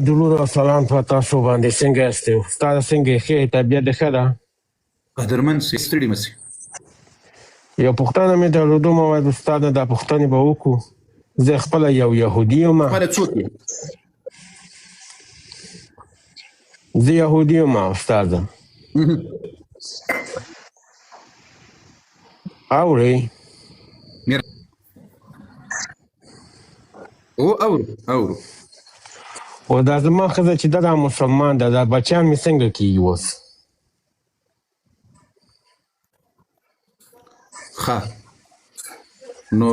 درود او سلام په تاسو باندې څنګه یاست؟ استاد څنګه ښه طبیعت دې ښه ده؟ قدرمن سي ستړي مه سي. یو پوښتنه مې درلوده وویل استاد دا پوښتنې به وکړو. زه خپله یو یهودي یم. خپله څوک یې؟ زه یهودي یم استاده. اورئ؟ اورو. او دا زما ښځه چې دا مسلمان ده دا بچیان مې څنګه کېږي اوس؟ ښه نو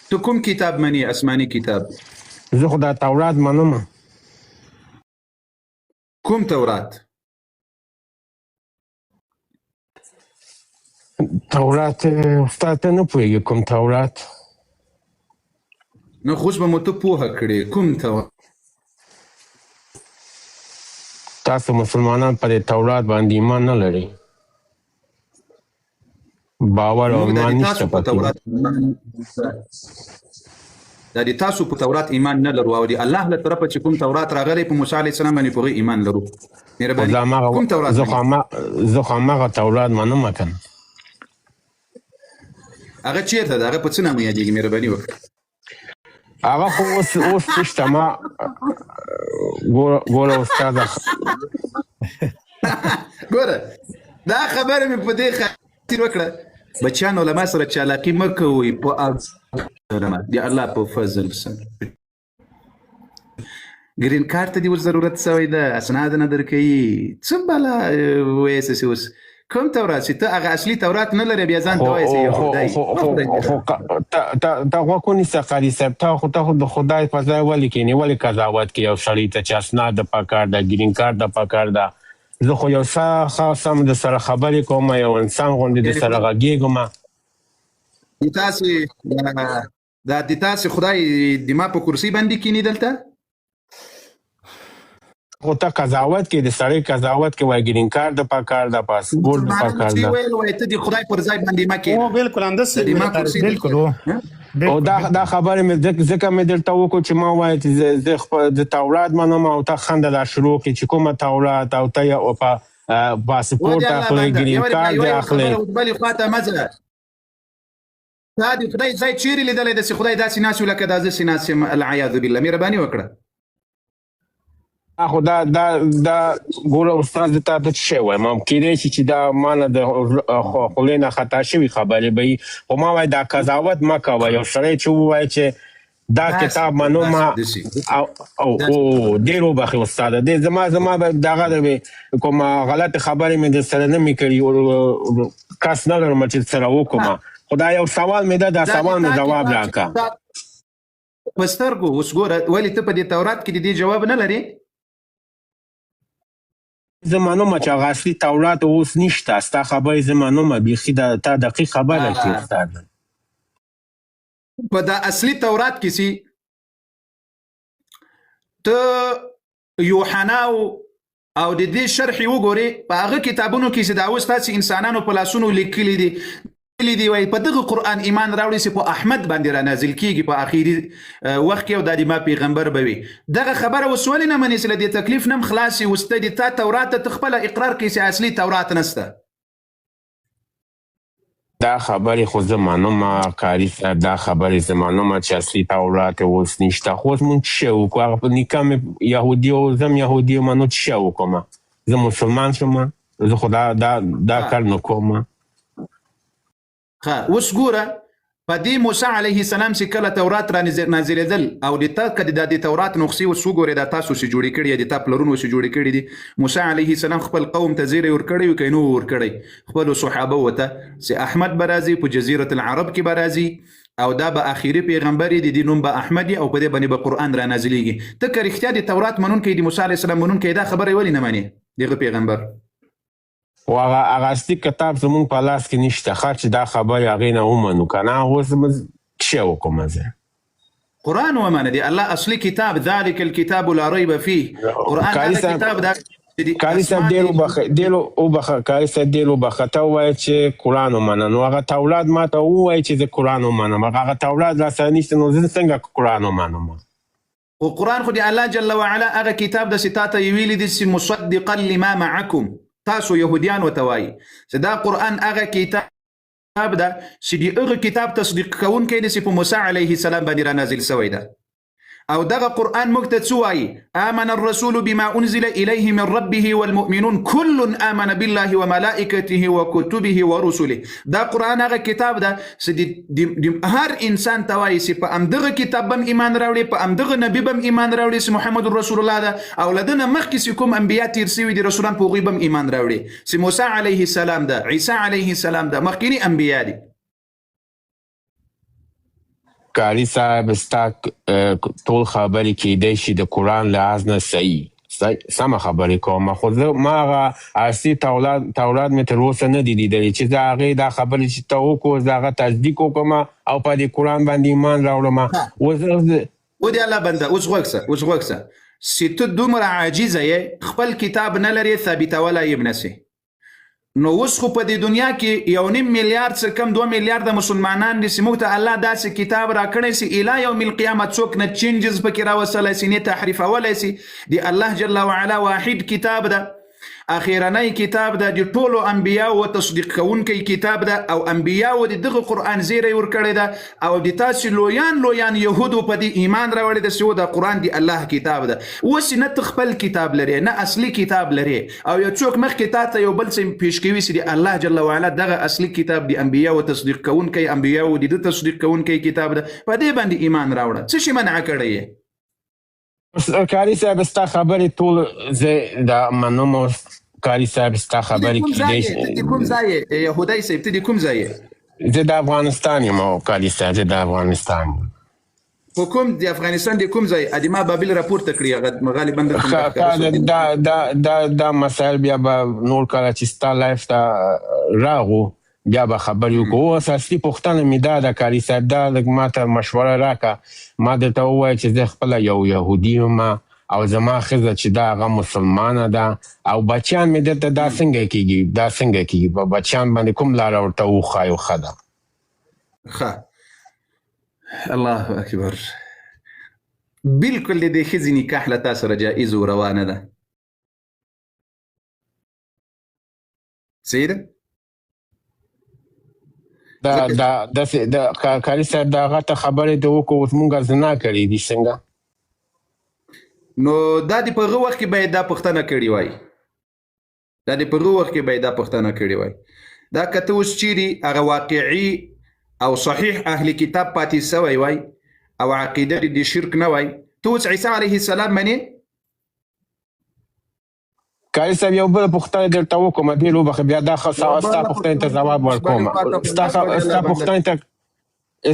ته کوم کتاب منې آسماني کتاب؟ زه خو دا تورات منم. کوم تورات؟ تورات استاد ته نه پوهېږي کوم تورات؟ نو خوش به مو ته پوهه کړې کوم تورات؟ تاسو مسلمانان په دې تورات باندې ایمان نه لرئ. باور او ایمان نشته پکې. دا د تاسو په تورات ایمان نه لرو او د الله له طرفه چې کوم تورات راغلی په موسی علیه السلام باندې په ایمان لرو. مهرباني کوم تورات؟ زه خو هماغه تورات منم کنه. هغه چیرته ده؟ هغه په څه نامه یادېږي؟ مهرباني وکړه. هغه خو اوس نشته. ما ګوره استاده ګوره دا خبره مې په دې خاطر وکړه بچیانو له ما سره چالاقي مه کوئ په د الله په فضل سره. ګرین کارت ته دې ور ضرورت سوی ده اسناد نه درکوي څه بلا وایسې اوس کوم تورات چې ته هغه اصلي تورات نه لرې بیا ځان ته وایسې تا غوږ ونیسه قاري صاحب. تا خو د خدای په ځای ولې کښېنې ولې قضاوت کوې یو سړي ته چې اسناد د پکار ده ګرین کارت د پکار ده؟ زه خو یو ښه سم د سره خبرې کوم یو انسان غوندې د سره غږېږم. د تاسې خدای د ما په کرسي باندې کښېني دلته؟ خو ته قضاوت کې د سړی قضاوت کې وایي ګرین کارت د پکار ده پاسپورټ د پکار ده. وایي ته د خدای پر ځای باندې ما کښېنه. بالکل همداسې بالکل او دا خبرې مې ځکه مې درته وکړو چې ما وایي چې زه د تورات منم او ته خنده دا شروع کړې چې کومه تورات او ته پاسپورټ اخلئ ګرین کارت دې اخلئ. بلې خواته مه ځه. تا د خدای ځای چیرې لیدلی ده چې خدای داسې ناست وي لکه دا زه چې ناست یم؟ العیاذ بالله. مهرباني وکړه. خو دا ګوره استاد ته څه شی وایم کیدای شي چې دا مانه د خولې نه خطا شوي خبرې به وي خو ما وایي دا قضاوت مه کوه. یو سړی چې ووایي چې دا کتاب منم او ډېر وبخښې استاده زما به دغه کومه غلطې خبرې مې در سره نه مې کړي کس نه لرم چې سره وکړم خو دا یو سوال مې ده دا سوال مې جواب راکړه. په سترګو اوس ګوره ولې ته په دې تورات کې د دې جواب نه لرې؟ زه منم چې هغه اصلي تورات اوس نشته. ستا خبرې زه منم بیخي تا دقیق خبره کړې استاد. په دا اصلي تورات کې سي ته یوحنا او د دې شرح وګورې په هغه کتابونو کې چې دا اوس تاسې انسانانو په لاسونو لیکلي دي وایي په دغه قرآن ایمان راوړئ چې په احمد باندې را نازل کیږي په آخري وخت کې او دا د ما پیغمبر به وي. دغه خبره اوس ولې نه منې چې له دې تکلیف نه م خلاص یې اوس ته د تا تورات ته خپله اقرار کوي چې اصلي تورات نسته؟ دا خبرې خو زه منم قاري صاحب دا خبرې زه منم چې اصلي تورات اوس نشته خو اوس مونږ څه شی وکړو؟ هغه په نکاح مې یهودي او زه م یهودي یم نو څه شی وکړم؟ زه مسلمان شم زه خو دا کار نه کوم. اوس ګوره په دې موسی علیه السلام چې کله تورات را نازلېدل او د تا که د تورات نسخې اوس وګورې دا تاسو چې جوړې کړي د تا پلرونو چې جوړې کړي دي موسی علیه السلام خپل قوم ته زیری ورکړی وي که نه ورکړی خپلو صحابه ورته چې احمد به راځي په جزیرة العرب کې به راځي او دا به آخري پیغمبر د دې نوم به احمد او په دې باندې به قرآن را نازلېږي. ته که رښتیا د تورات منونکی د موسی علیه السلام منونکی دا خبره ولې نه منې دغه پیغمبر؟ خو هغه اصلي کتاب زمونږ په لاس کې نشته ښه چې دا خبرې هغې نه ومنو که نه اوس څه شی وکړم زه؟ قرآن ومنه د الله اصلي کتاب ذلک الکتاب لا ریب فیه. قرآن هغه کتاب دا قاري صاحب ډېر وبخښه ته ووایه چې قرآن ومنه نو هغه تورات ما ته ووایه چې زه قرآن ومنم هغه تورات را سره نشته نو زه څنګه قرآن ومنم؟ او قرآن خو دی الله جل وعلا هغه کتاب د ستاته ویلي دي چې مصدقا لما معکم تاسو يهوديان وتوای چې دا قرآن هغه کتاب ده چې دی هغه کتاب تصدیق کوونکی دی چې په موسی علیه السلام باندې را نازل شوی ده او دغه قرآن موږ ته څه وایي آمن الرسول بما انزل الیه من ربه والمؤمنون كل آمن بالله وملائکته وكتبه ورسله دا قرآن هغه کتاب ده چې هر انسان ته وایي چې په همدغه کتاب بم ایمان راوړي په همدغه نبی بم ایمان راوړي چې محمد رسول الله ده او له ده نه مخکې چې کوم انبیا تیر سوي دي رسولان په هغوی بم ایمان راوړي چې موسی علیه السلام ده عیسی علیه السلام ده مخکینی انبیا دي قاری صاحب ستا ټول خبرې کیدای شي د قرآن لحاظ نه صحیح سمه خبرې کوم خو زه ما هغه اصلي تورات مې تر اوسه نه دي لیدلي چې زه هغې دا خبرې چې ته وکړو زه هغه تصدیق وکړم او په دې قرآن باندې ایمان راوړم ودې الله بنده اوس غوږ شه چې ته دومره عاجزه یې خپل کتاب نه لرې ثابتولی یې نسې نو اوس خو په دې دنیا کې 1.5 میلیارد څه کم 2 میلیارده مسلمانان دي چې موږ ته الله داسې کتاب راکړی چې الی یوم القیامت څوک نه چینجز پکې راوستلی سي نه تحریفولی سي د الله جل وعلا واحد کتاب ده اخیرنی کتاب ده د ټولو انبیاو تصدیق کوونکی کتاب ده او انبیاو د دغه قرآن زیری ورکړی ده او د تاسې لویان یهودو په دې ایمان راوړی ده چې دا قرآن د الله کتاب ده اوس نه ته خپل کتاب لري نه اصلي کتاب لري او یو څوک مخکې تا ته یو بل څه پیش کوي چې د الله جل وعلا دغه اصلي کتاب د انبیاو تصدیق کوونکی انبیاو د تصدیق کوونکی کتاب ده په دې باندې ایمان راوړه څه شي منع کړی یې قاری صاحب ستا خبرې ټول زه دا منم قاری صاحب ستا خبرې کیدای شي کوم ځای یهودی صاحب ته د کوم ځای زه د افغانستان یم قاری صاحب زه د افغانستان یم په کوم د افغانستان د کوم ځای ادیما بابل راپورته کړي غالبا دا مسایل بیا به نور کله چې ستا لایف ته راغو بیا به خبرې وکړو اوس اصلي پوښتنه مې دا ده قاري صاحب دا لږ ما ته مشوره راکړه ما درته ووایه چې زه خپله یو یهودي یم او زما ښځه چې دا هغه مسلمانه ده او بچیان مې دلته دا څنګه کېږي په بچیان باندې کوم لاره ورته وښایو ښه ده ښه الله اکبر بالکل د دې ښځې نکاح له تا سره جایز و روانه ده صحیح ده دا قاري صاحب د هغه ته خبرې ته وکړو اوس مونږ زنا کړې دي څنګه نو دا د په هغه وخت کې باید دا پوښتنه کړې وای دا که ته اوس چیرې هغه واقعي او صحیح اهل کتاب پاتې سوی وای او عقیده د شرک نه وای ته اوس عیسی علیه السلام منې قاری صاحب یو بله پوښتنه درته وکړم دې لوبه بیا دا ستا پوښتنې ته ځواب ورکوم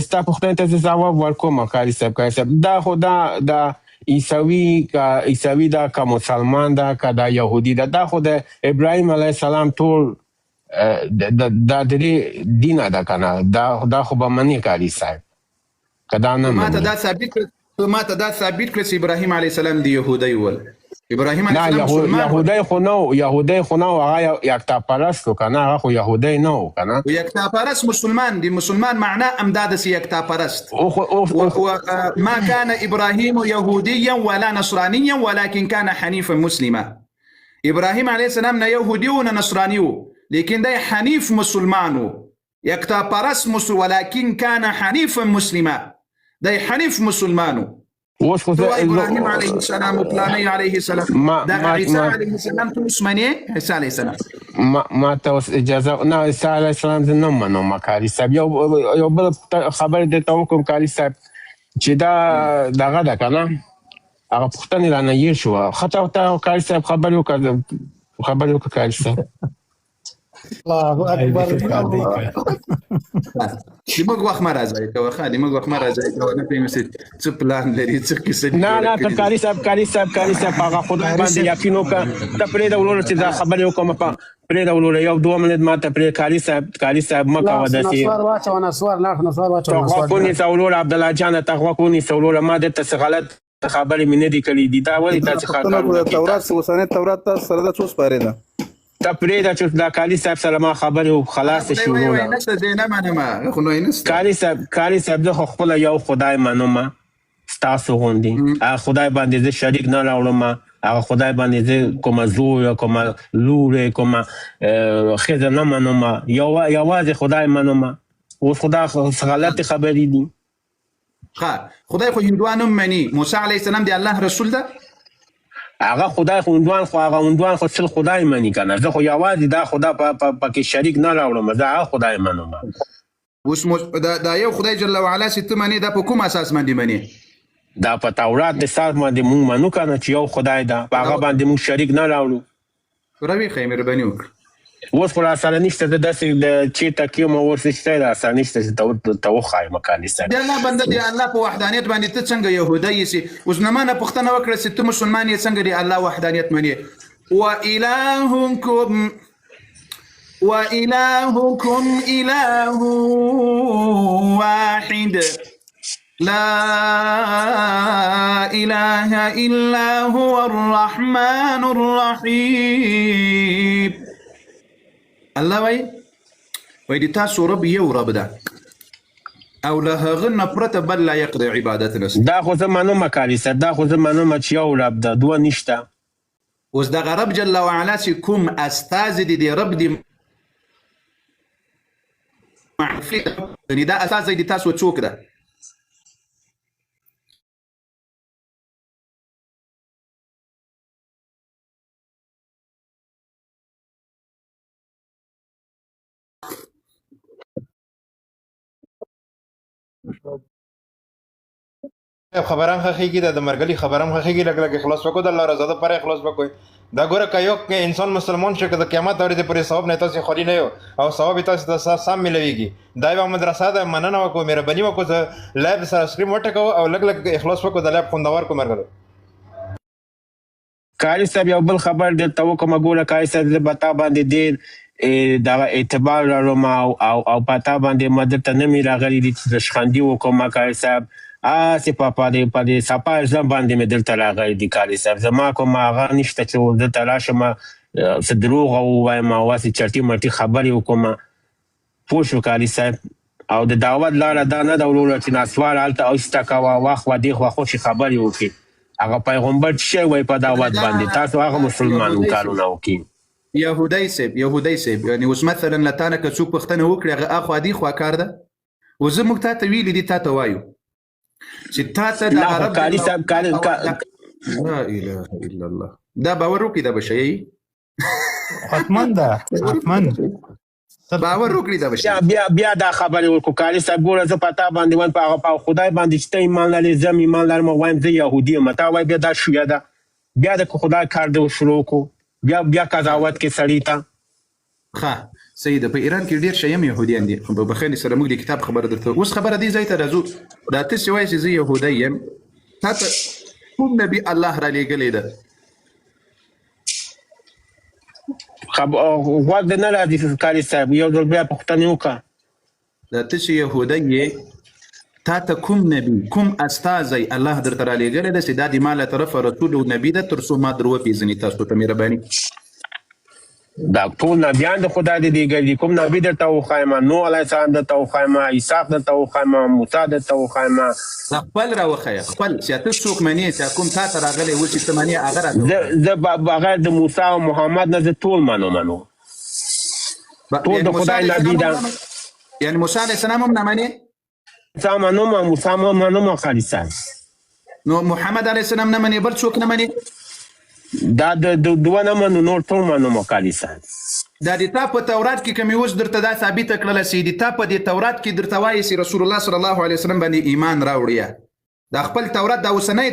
ستا پوښتنې ته ځواب ورکوم قاری صاحب دا خو دا عیسوي دا که مسلمان دا که دا یهودي دا خو د ابراهیم علیه السلام ټول دا د دې دینه ده که نه دا خو به منې قاري صاحب که دا نه ما ته دا ثابت کړه چې ابراهیم علیه السلام د یهودی ول ابراهیم علیه السلام مسلمان یهودی خو نه هغه یکتا پرست و که نه هغه خو یهودی نه و که نه یکتا پرست مسلمان دی مسلمان معنا امداد سی یکتا پرست ما كان ابراهیم یهودیا ولا نصرانیا ولكن كان حنیفا مسلما ابراهیم علیه السلام نه یهودی و نه نصرانی و لیکن دی حنیف مسلمان و یکتا پرست ولكن كان حنیفا مسلما دی حنیف مسلمان اوس خو ابراهیم علیه السلام و پلانی علیه السلام دا عیسی علیه السلام تو اوس منې عیسی علیه السلام ما ته اوس اجازه نه عیسی علیه السلام زه نه منم قاري صاحب یو بل خبرې درته وکړم قاري صاحب چې دا دغه ده که نه هغه پوښتنې رانه هیر شوه ښه ته قاري صاحب خبرې وکړه قاري صاحب الله اکبر د موږ وخت مه راځئ کوه د موږ وخت مه راځئ کوه نه پوهېږم چې څه پلان لري څه کیسه نه ته قاري صاحب هغه خدای باندې یقین وکړه ته پرېږده ورور چې دا خبرې وکړم پرېږده ورور یو 2 منټ ما ته پرېږده قاري صاحب مه کوه داسې ته غوږ ونیسه ورور عبدالله جانه ته غوږ ونیسه ورور ما درته څه غلط خبرې مې نه دي کړي دي دا ولې تاسې تورات اوسنی تورات تاسو سره دا څو سپارې ده ته پرېږده چې دا قاري صاحب سره ما خبرې خلاصه شي ورور قاري صاحب زه خو خپله یو خدای منم ستاسو غوندې هغه خدای باندې زه شریک نه راوړم هغه خدای باندې زه کومه زوی کومه لور کومه ښځه نه منم یوازې خدای منم اوس خدای غلطې خبرې دي خدای خو هندوان هم مني موسی علیه السلام د الله رسول ده هغه خدای خو هندوان خو ټول خدای مني که نه زه خو یوازې دا خدای پکې شریک نه راوړم زه هغه خدای منم اوس دا یو خدای جل وعلا چې ته منې دا په کوم اساس باندې منې دا په تورات د اساس باندې مونږ منو که نه چې یو خدای ده په هغه باندې مونږ شریک نه راوړو روي ښه مهرباني وکړه اوس خو راسره نشته زه داسې چېرته کې یم اوس شته راسره نشته چې ته وښایم کالیسه د الله بنده د الله په وحدانیت باندې ته څنګه یهودی یې اوس نه مانه پوښتنه وکړه چې ته مسلمان یې څنګه د الله وحدانیت منې وإلهكم إله واحد لا إله إلا هو الرحمن الرحيم الله وای د تاسو رب یو رب ده او له هغه نه پرته بل لا يقضي عبادت نشته دا خو زه منم کالیسه دا خو زه منم چې یو رب ده دوه نشته اوس دغه رب جل وعلا چې کوم استازی دی د رب دی یعنې دا اساس د تاسو څوک ده خبرم خخېږي د مرګلي خبرم خخېږي لګ لګ اخلاص وکړو د الله رضا د پر اخلاص وکړو دا ګوره که یو انسان مسلمان شي که د قیامت ورځې پورې ثواب نه تاسې خالي نه یو او ثواب تاسې ته سم ملويږي دا یوه مدرسه ده مننه وکړو مهرباني وکړو زه لایب سره سکرین وټکوو او لګ لګ اخلاص وکړو د لایب خوندور کړو مرګلو کاري صاحب یو بل خبر درته وکړم ګوره کاري صاحب زه به تا باندې ډېر دغه اعتبار لرم او په تا باندې ما درته نه مې راغلي دي چې رشخندي وکړم کاري صاحب هسې په دې صفا ژبه باندې مې دلته راغلی دي کاري صاحب زما کوم هغه نشته چې دلته راشم څه دروغ ووایم او هسې چټي مټي خبرې وکړم پوه شو کاري صاحب او د دعوت لاره دا نه ده وروره چې نسوار هلته ایسته کوه واخوا دېخوا خوشې خبرې وکړي هغه پیغمبر څه شی وایي په دعوت باندې تاسو هغه مسلمان کارونه وکړي یهودی صاحب یعنې اوس مثلا له تا نه که څوک پوښتنه وکړي هغه اخوا دېخوا کار ده اوس زه موږ تا ته ویلي دي تا ته وایو چې تا ته د عرب کاري صاحب لا اله الا الله دا باور وکړي دا به شی حتمن ده حتمن باور وکړي دا به شی بیا دا خبرې وکړو کاري صاحب ګوره زه په تا باندې وایم په خدای باندې چې ته ایمان لرې زه هم ایمان لرم وایم زه یهودي یم تا وایي بیا دا شویه ده بیا د خدای کار دی شروع کړو بیا قضاوت کې سړي ته ښه صحیح ده په ایران کې ډېر شیان یهودیان دي خو بخښنې سره موږ د کتاب خبره درته اوس خبره دې ځای ته راځو دا ته چې وایې چې زه یهودی یم تا ته کوم نبي الله را لېږلی ده غوږ دې نه راځي کاري صاحب یو ځل بیا پوښتنې وکړه دا ته چې یهودی یې تا ته کوم نبي کوم استازی الله درته را لېږلی ده چې دا د ما له طرفه رسول او نبي ده تر څو ما در وپېژني تاسو ته مهرباني دا ټول نبیان د خدای دې دیګري کوم نبی درته وښایم نوح علیه السلام درته وښایم عیسی درته وښایم موسی درته وښایم خپل راوښیه خپل چې ته څوک منې چې کوم تا ته راغلی و چې ته منې هغه راته زه بغیر د موسی او محمد نه زه ټول منو ټول د خدای نبي ده یعنې موسی علیه السلام هم نه منې موسی منم خالصا نو محمد علیه السلام نه منې بل څوک نه منې دا د دوه نه منو نور ټول منم خالصا دا د تا په تورات کې کومې اوس درته دا ثابته کړله چې د تا په دې تورات کې درته وایي چې رسول الله صلی الله علیه وسلم باندې ایمان راوړیه دا خپل تورات دا اوسنی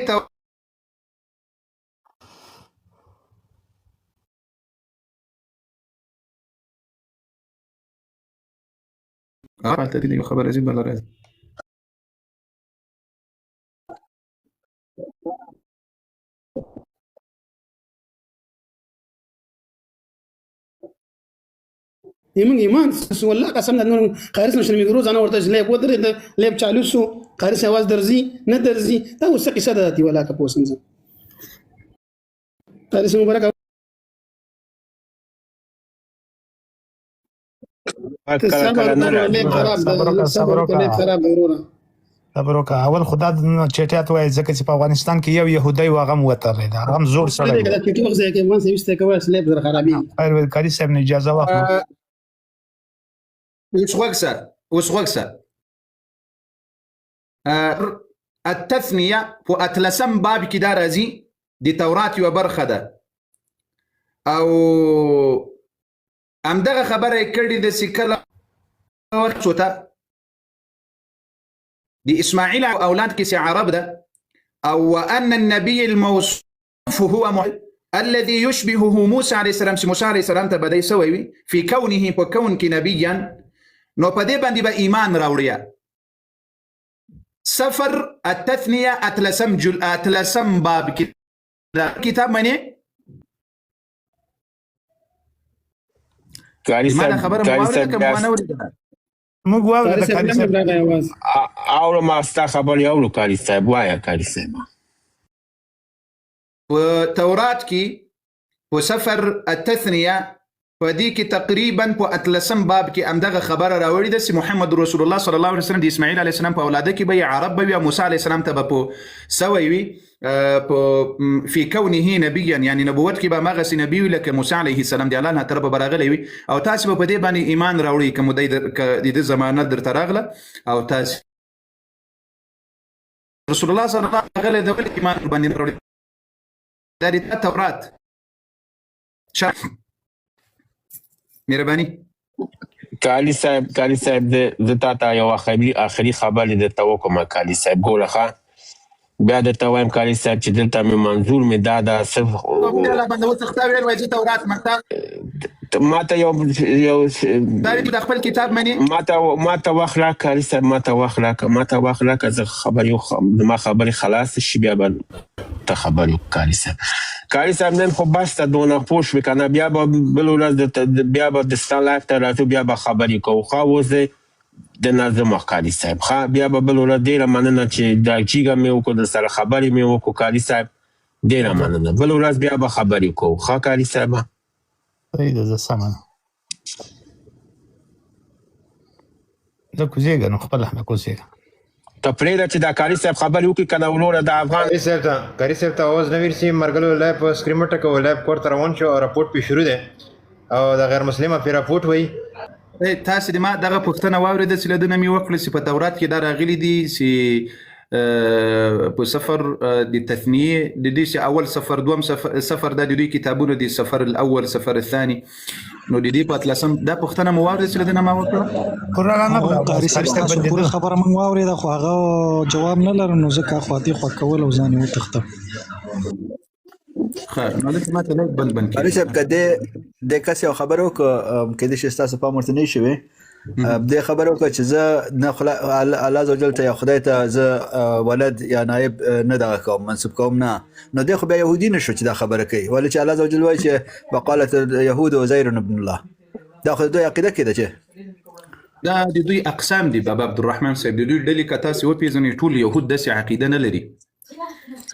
خبر عجیب بل راځي يمن إيمان والله قسم إنه خارج مش الميكروز أنا ورتاج ليب ودر ليب تعلوسو خارج هواز درزي ندرزي ده هو سقي سداتي ولا كبوس نزل خارج مبارك صبر خراب ضرورة صبر وکړه. اول خدا چټیات وایي ځکه چې په افغانستان کې یو يهودي و هغه وترلی دا هم زور سره دا چې وخت ځای کې افغان سويسته کوي سلیب زره خرابي خیر کاری صاحب نه اجازه واخلو. اوس وګسه التثنیه په اتلسم باب کې دا راځي د تورات یو برخه ده او همدغه خبره کړي د سکله وخت وته د اسماعیل اولاد کې سي عرب ده او ان النبي الموصوف هو الذي يشبهه موسى عليه السلام. موسى عليه السلام ته بدای سوی في كونه په كون کې نبيا نو په دې باندې به ایمان راوړیا. سفر التثنیه اتلسم باب کتاب منی کاری ما خبره مواورده که ما نوریده موږ واورو د کاری صاحب اورو ما ستا خبر اورو کاری صاحب وایا کاری صاحب په تورات کې په سفر التثنیه په دې کې تقریبا په اتلسم باب کې همدغه خبره راوړې ده چې محمد رسول الله صلی الله علیه وسلم د اسماعیل علیه السلام په اولاده کې به عرب به او موسی علیه السلام ته به په سوی وي في كونه نبيا يعني نبوت کې به مغه سي نبی لکه موسی علیه السلام دی الله نه تر به براغلی وي او تاسو به په دې باندې ایمان راوړي کوم د دې زمانه در تراغله او تاسو رسول الله صلی الله علیه وسلم د ایمان باندې راوړي د تورات مهرباني. کالی صاحب د تا یو اخري خبر د توکم کالی صاحب ګورخه بیا د توایم کالی صاحب چې دلته مې منظور مې دا صرف الله باندې وڅختاوي وایي تورات مکتب ماته یو دا د خپل کتاب منی ماته واخلا کالی صاحب ماته واخلا که زه خبر یو ما خبري خلاص شي بیا به ته خبر یو کالی صاحب نن خو بس ته دونه پوښ وکنه بیا به بل ورځ بیا به د ستا لایف ته راځو بیا به خبرې کوو خو اوس د نظم کالی صاحب بیا به بل ورځ ډېره مننه چې دا جیګه مې وکړو د سره خبرې مې وکړو کالی صاحب ډېره مننه بل ورځ بیا به خبرې کوو ښه کالی صاحب صحیح ده زه سمه زه کوزېږه نو خپله مې کوزېږه ته پرېږده چې دا کاري صاحب خبرې وکړي که نه وروره د افغان کاري صاحب ته اواز نه ورسي مرګلو لایف سکرین ټکو لایف کور ته روان شو او راپورټ پې شروع دی او د غیر مسلمه پې راپورټ وایي تاسو د ما دغه پوښتنه واورېده چې له ده نه مې وکړه چې په تورات کې دا راغلي دي چې په سفر د تثنیه د دې چې اول سفر دوم سفر د دوی کتابونو دي سفر الاول سفر الثاني نو د دې په اتلسم دا پوښتنه مو واورېده چې له ده نه ما وکړه قرآن نه کاري صاحب پوره خبره مونږ واورېده خو هغه جواب نه لرو نو ځکه خواطي خوا کول او ځان یې وتښته نو دلته ماته لږ بند کاري صاحب که د کس یو خبره وکړه کېدای شي ستاسو پام ورته نه شوی د خبره وکړه چې زه نه الله عز وجل ته یا خدای ته زه ولد یا نایب نه دغه کوم منصوب کوم نه نو دی خو بیا یهودي نه شو چې دا خبره کوي ولې چې الله عز وجل وایي چې وقالت اليهود عزير ابن الله دا خو دوی عقیده کې ده چې دا د دوی اقسام دي بابا عبدالرحمن صاحب د دوی ډلې که تاسې وپېژنئ ټول یهود داسې عقیده نه لري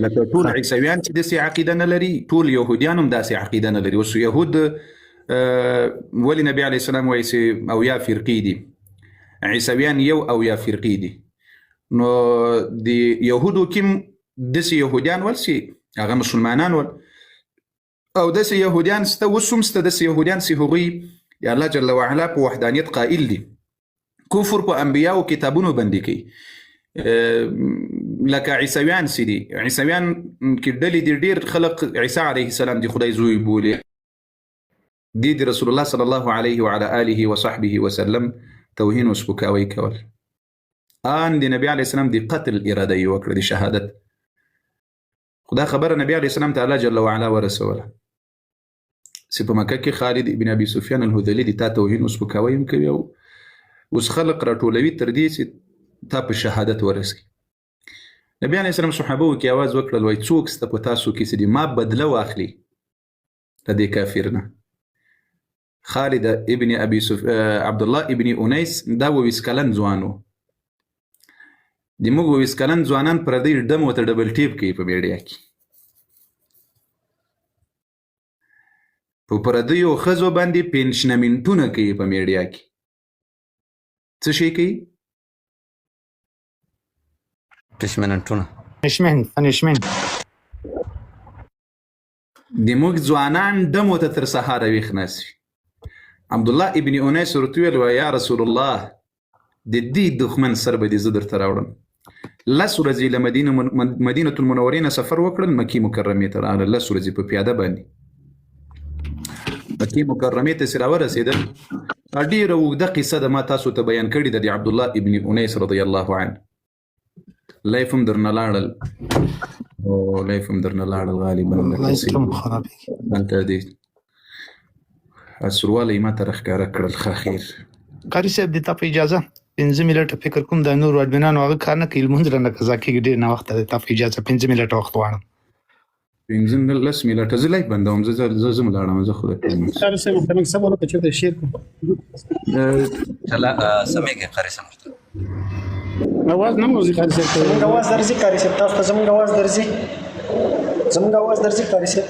لکه ټول عیسویان چې داسې عقیده نه لري ټول یهودیان هم داسې عقیده نه لري اوس یهود ولی نبی علیه السلام وایي چې او یا فرقې دي عیسویان یو او یا فرقې دي نو د یهودو کې داسې یهودیان ول چې هغه مسلمانان ول او داسې یهودیان سته اوس هم سته داسې یهودیان چې هغوی د الله جل وعلا په وحدانیت قائل دي کفر په انبیاء او کتابونو باندې کوي لکه عیسویان چې دي عیسویان کې ډلې دي ډېر خلق عیسی علیه السلام د خدای زوی بولي دي رسول الله صلی الله علیه وعلى آله وصحبه وسلم توهین او سپکاوی کول ان د نبی علیه السلام د قتل اراده یې وکړه د شهادت خدا خبره نبی علیه السلام تعالی جل وعلا ورسوله چې په مکه کې خالد ابن ابي سفیان الهذلي د تا توهین او سپکاوی هم کوي او اوس خلق راټولوي تر دې چې تا په شهادت ورسي نبی علیه السلام صحابه کې आवाज وکړل وای څوک ست په تاسو کې چې ما بدله واخلي د دې کافرنه خالد ابن ابي عبد الله ابن انيس دا وسکلن ځوانو د موږ وسکلن ځوانان پر دې دم وته ډبل ټیپ کوي په میډیا کې په پردیو خزو باندې پنشنمنټونه کوي په میډیا کې څه شي کوي پنشمنټونه پنشمنت د موږ ځوانان دمو ته تر سهاره ویښ ناست وي. عبدالله ابن انیس ورته ویل وایي یا رسول الله د دې دښمن سر به دې زه درته راوړم. 10 ورځې له مدینة المنورې نه سفر وکړل، مکې مکرمې ته راغلل. 10 ورځې په پیاده باندې مکې مکرمې ته چې راورسېدل، ډېره اوږده قصه ده ما تاسو ته بیان کړې ده د عبدالله ابن انیس رضی الله عنه. لایف هم درنه لاړل غالبا دلته دې سروالی ما ته راښکاره کړل. ښه خیر قاری صاحب د تا په اجازه 15 منټه فکر کوم د نور اډمنانو هغه کار نه کوي، لمونځ رانه قضا کېږي، ډېر ناوخته دی. تا په اجازه 15 منټه وخت غواړم. 15 منټه زه لایف بندوم، زه ځم لاړم، زه خو قاری صاحب محترم صاحب ورته چېرته شیر کړو سمېږي قاری صاحب اواز نه موزي قاری صاحب زمونږ اواز درځي قاری صاحب، تاسو ته زمونږ اواز درځي قاری صاحب؟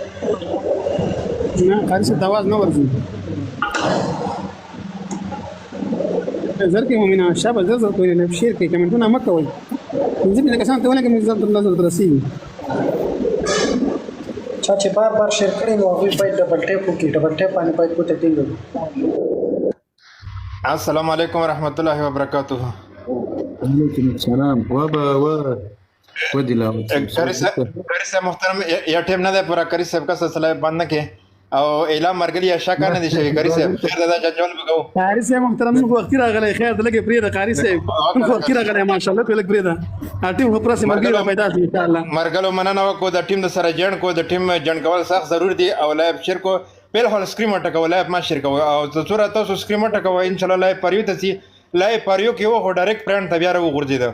نه قاری صاحب د اواز نه ورځي. زر کې مومنه شابه زر کوي نه شیر کې کمنټونه مکه وای زه به کسان ته ونه کې زر نظر درسي چا چې بار شیر کړي نو هغه باید ډبل ټیپ وکړي، ډبل ټیپ باندې باید کوته ټینګ. السلام علیکم ورحمۃ اللہ وبرکاتہ. وعلیکم السلام. ودی لا کاری صاحب محترم یا ټیم نه ده پورا، کاری صاحب کا سلسله بند نه کې او اعلان مرګلی شکه نه دي شوی. کاری صاحب خیر دا جواب وکاو. کاری صاحب محترم موږ وخت راغلی، خیر دلته پرې دا کاری صاحب موږ وخت راغلی ماشاءالله په لګ پرې دا ټیم خو پرسه مرګلی پیدا شي ان شاء الله. مرګلو مننه وکړو د ټیم د سره جوړ کو، د ټیم جوړ کول سخت ضروري دي او لایو شیر کو بل هول سکرین ټکو لایو ما شیر کو او څوره تاسو سکرین ټکو ان شاء الله لایو پریو ته سي لایو پریو کې وو ډایرکټ پرنټ ته بیا وګرځیدو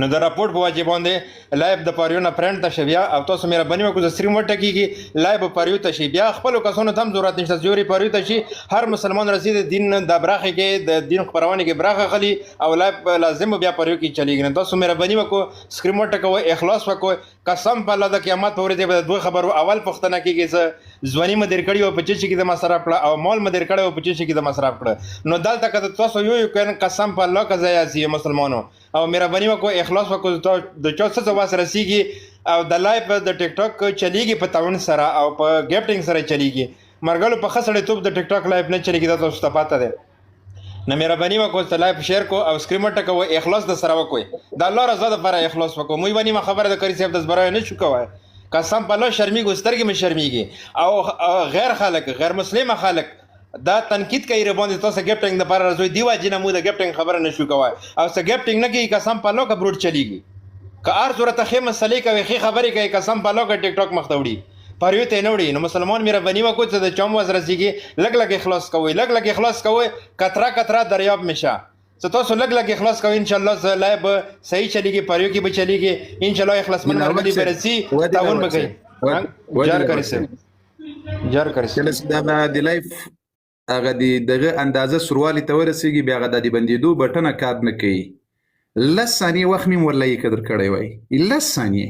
نو د راپورټ په واجب باندې لایو د پریو نه پرنټ ته شویا او تاسو مې بنی وکړو د سکرین وټه کیږي لایو پریو ته شي بیا خپل کسانو تم ضرورت نشته جوړي پریو ته شي. هر مسلمان رسید دین د براخه کې د دین خبرونه کې براخه خلی او لایو لازم بیا پریو کې چلیږي. تاسو مې بنی وکړو سکرین وټه کو اخلاص وکړو قسم په الله د قیامت ورځ به دوه خبرو اول پښتنه کېږي ځواني مدیر کړي او په چې کې د مصرف کړه او مال مدیر کړي او په چې کې د مصرف کړه. نو دلته کته تاسو یو قسم په الله کا ځای مسلمانانو او مهرباني وکړو اخلاص وکړو د چا څه واس رسیږي او د لایف د ټیک ټاک چلیږي په تاون سره او په ګیفټینګ سره چلیږي. مرګلو په خسړې توپ د ټیک ټاک لایف نه چلیږي دا تاسو ته پاته ده. نو مهرباني وکړو چې لایف شیر کو او سکرین ټکو اخلاص د سره وکړي د الله رضا لپاره اخلاص وکړو. مې باندې ما خبره د کری صاحب د زبره نه شو کوه قسم په الله شرمېږي سترګې مې شرمېږي او غیر خلک غیر مسلمه خلک دا تنقید کوي رباندې تاسو ګیفټینګ د لپاره راځي دی واجب نه مو د ګیفټینګ خبره نشو کوه او څه ګیفټینګ نه کوي قسم په الله کا بروډ چلیږي که ار صورت خې مسلې کوي خې خبرې کوي قسم په الله کا ټیک ټاک مخ ته وړي پریو ته نه وړي. نو مسلمان مهرباني وکړو چې د چوم وز رسیږي لګ اخلاص کوي لګ اخلاص کوي کترا دریاب مشه څه تاسو لګ اخلاص کوي ان شاء الله لایب صحیح چلیږي پریو کې به چلیږي ان شاء الله اخلاص من مرګلي برسي تاون بګي جار کړی سم دا د لایف هغه دغه اندازه سروالی ته ورسیږي بیا هغه د بندیدو بټنه کار نه کوي. 10 ثانیې وخت مې ورلای قدر کړی وای 10 ثانیې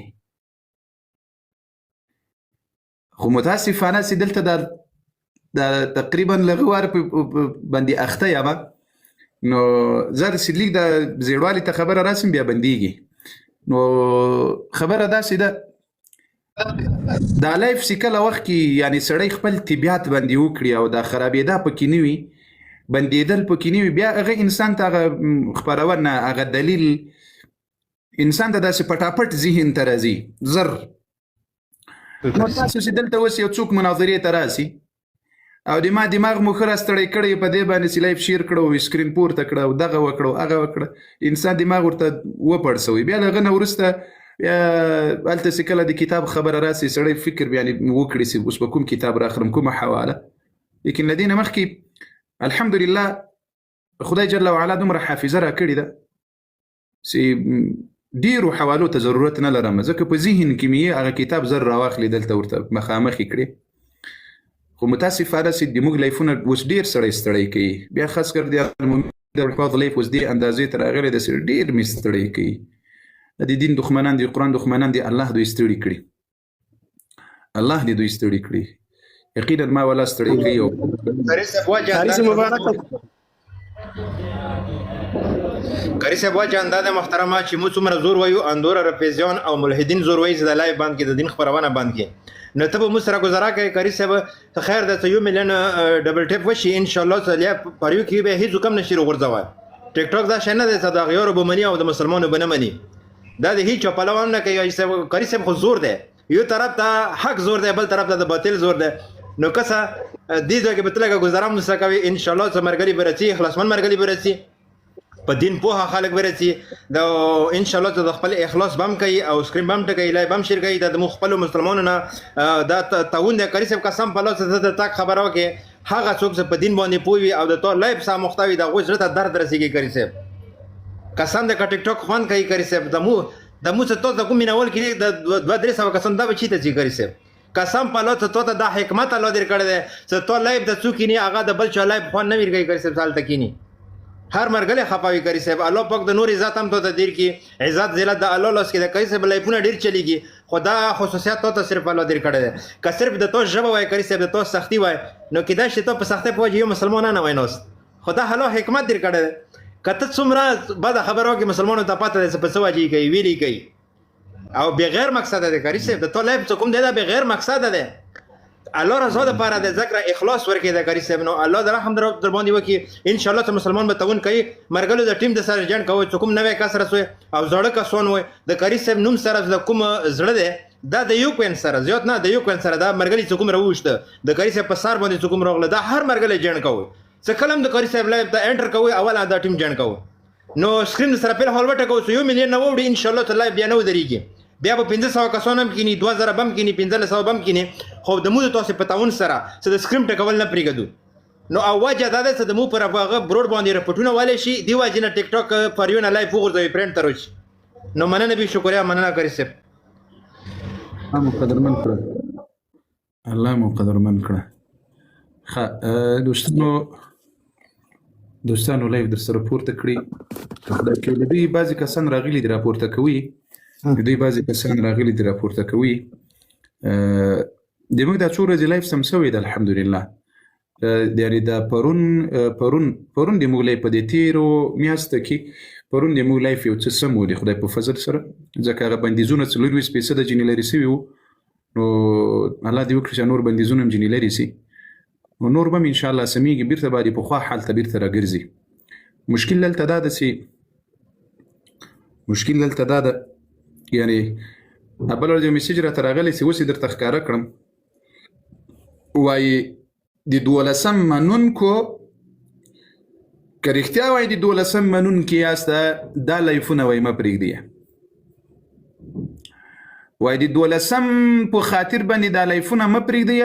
خو متاسفانه چې دلته د تقریبا لغوار باندې اخته یم نو زه د لیک د زیړوالي ته خبره راسم بیا بندیږي. نو خبره داسې ده دا لایف چې کله وخت کې یعنی سړی خپل طبیعت باندې وکړي او دا خرابېدا پکې نه وي بندېدل پکې نه وي بیا هغه انسان ته هغه خپرونه هغه دلیل انسان ته داسې پټاپټ ذهن ته راځي زر نو تاسو چې دلته اوس یو څوک مناظرې ته راسي او د ما دماغ مو ښه راستړی کړی په دې باندې چې لایف شیر کړو سکرین پورته کړه او دغه وکړو هغه وکړه انسان دماغ ورته وپړسوي بیا له هغه نه وروسته هلته چې کله د کتاب خبره راسي سړی فکر یعنی وکړي چې اوس به کوم کتاب راخرم کومه حواله لیکن له دې نه مخکې الحمدلله خدای جل وعلا دومره حافظه راکړې ده چې ډیرو حوالو ته ضرورت نه لرم ځکه په ذهن کې مې هغه کتاب زر راواخلې دلته ورته مخامخ کړي خو متاسفانه چې د موږ لایفونه اوس ډیر ستړی کوي بیا خاص کر د حفاظ لایف اوس دې اندازې تر هغې د ډیر مې ستړی کوي د دین دښمنان دي قرآن دښمنان دي الله دوی ستړي کړي الله دې دوی ستړي کړي یقینا ما ولا ستړي کوي تاریخ مبارک قاری صاحب وجه اندازه محترمه چې مو څومره زور وایو اندوره رپیزیون او ملحدین زور وایي چې د لایو باندې د دین خبرونه باندې کې نو ته به مو سره گزاره کوي قاری صاحب خیر د 1 میلیون ډبل ټیپ وشي ان شاء الله تعالی پریو کې به هیڅ کم نشي غورځوي ټیک ټاک دا شنه د صداغیارو بمنی او د مسلمانانو بنمنی دا د هیڅ پلوان نه کوي قاری صاحب خو زور دی یو طرف ته حق زور دی بل طرف ته د باطل زور دی نو کسه دې ځای کې به تلګه گزاره مو سره کوي ان شاء الله مرګلي برسي اخلاصمن مرګلي برسي په دین په خلک ورسي دا ان شاء الله د خپل اخلاص بم کوي او سکرین بم ټکي لای بم شیر کوي د خپل مسلمانانو نه دا تعاون د قاری صاحب قسم په لاس د تک خبرو کې هغه څوک چې په دین باندې پوي او د تو لایب سم محتوي د غوښ رته درد رسیږي قاری صاحب قسم د ټیک ټاک خوان کوي قاری صاحب د مو څه تو د کوم ناول کې د 2-3 کسان دا بچی ته چې قاری صاحب قسم په لاس ته د حکمت الله در کړی دی چې تو لایب د څوک نه هغه د بل چا لایب خوان نه ویږي قاری صاحب سال تکینی هر مرګله خپاوي قاری صاحب الله پاک د نور عزت هم ته دیر کی عزت ذلت د الله لاس کې د قاری صاحب لایفونه ډیر چلیږي خدا خصوصیات ته صرف الله دیر کړی دی که صرف د تو ژبه وای قاری صاحب د تو سختی وای نو کدا چې ته په سختۍ په وجه یو مسلمان نه وای نو خدا هلو حکمت دیر کړی دی کته څومره بعد خبرو کې مسلمانانو ته پته ده په څه وجه کوي ویلي کوي او بغیر مقصد ده قاری صاحب د تو لایف څه کوم دی دا بغیر مقصد ده الله رضا د پاره د ذکر اخلاص ورکې د قاری صاحب نو الله د رحم در باندې وکي ان شاء الله ته مسلمان به تون کوي مرګلو د ټیم د سره جن کوي کوم نوې کسر سوی او زړه کسون وي د قاری صاحب نوم سره د کوم زړه ده دا د یو کوین سره زیات نه د یو کوین سره دا مرګلی څوک راوښته د قاری صاحب په سر باندې څوک راغله دا هر مرګلی جن کوي څه کلم د قاری صاحب لایف د انټر کوي اول دا ټیم جن کوي نو سکرین سره په هول وټه کوي 1 میلیون نو وړي ان شاء الله تعالی بیا نو دريږي بیا په 1500 کسان هم کینی 2000 بم کینی 1500 بم کینی خو د مو تاسو په تاون سره چې د سکرین ټکول نه پریګدو نو اواجه دا ده چې د مو پر هغه برود باندې رپورټونه والي شي دی واجنه ټیک ټاک فریون لایف وګورځوي پرنټ تروش نو مننه به شکریا مننه قاری صاحب الله قدرمن کړه الله مو قدرمن کړه ښه دوستانو لایف در سره پورته کړی خدای کې دوی بعضی کسان راغلي دی راپورته کوي دوی بعضی کسان راغلي دی راپورته کوي د موږ د څو ورځې لایف سم سوی دی الحمدلله د یعنی د پرون د موږ لایف په دې تیرو میاشت کې پرون د موږ لایف یو څه سم و دی خدای په فضل سره ځکه هغه بندیزونه 40% د جنې لري سوي وو نو الله دې وکړي چې نور بندیزونه هم جنې لري سي نور به ان شاء الله سميږي بیرته باندې په خوا حالت بیرته راګرځي مشکل دلته دا ده یعنی ابل ورځ میسج را ترغلی سي وسې درته ښکارا کړم وای د 12 منون کو کریختیا وای د 12 منون کې یاسته دا لایفونه وای ما پرېږدي وای د 12 په خاطر باندې دا لایفونه ما پرېږدي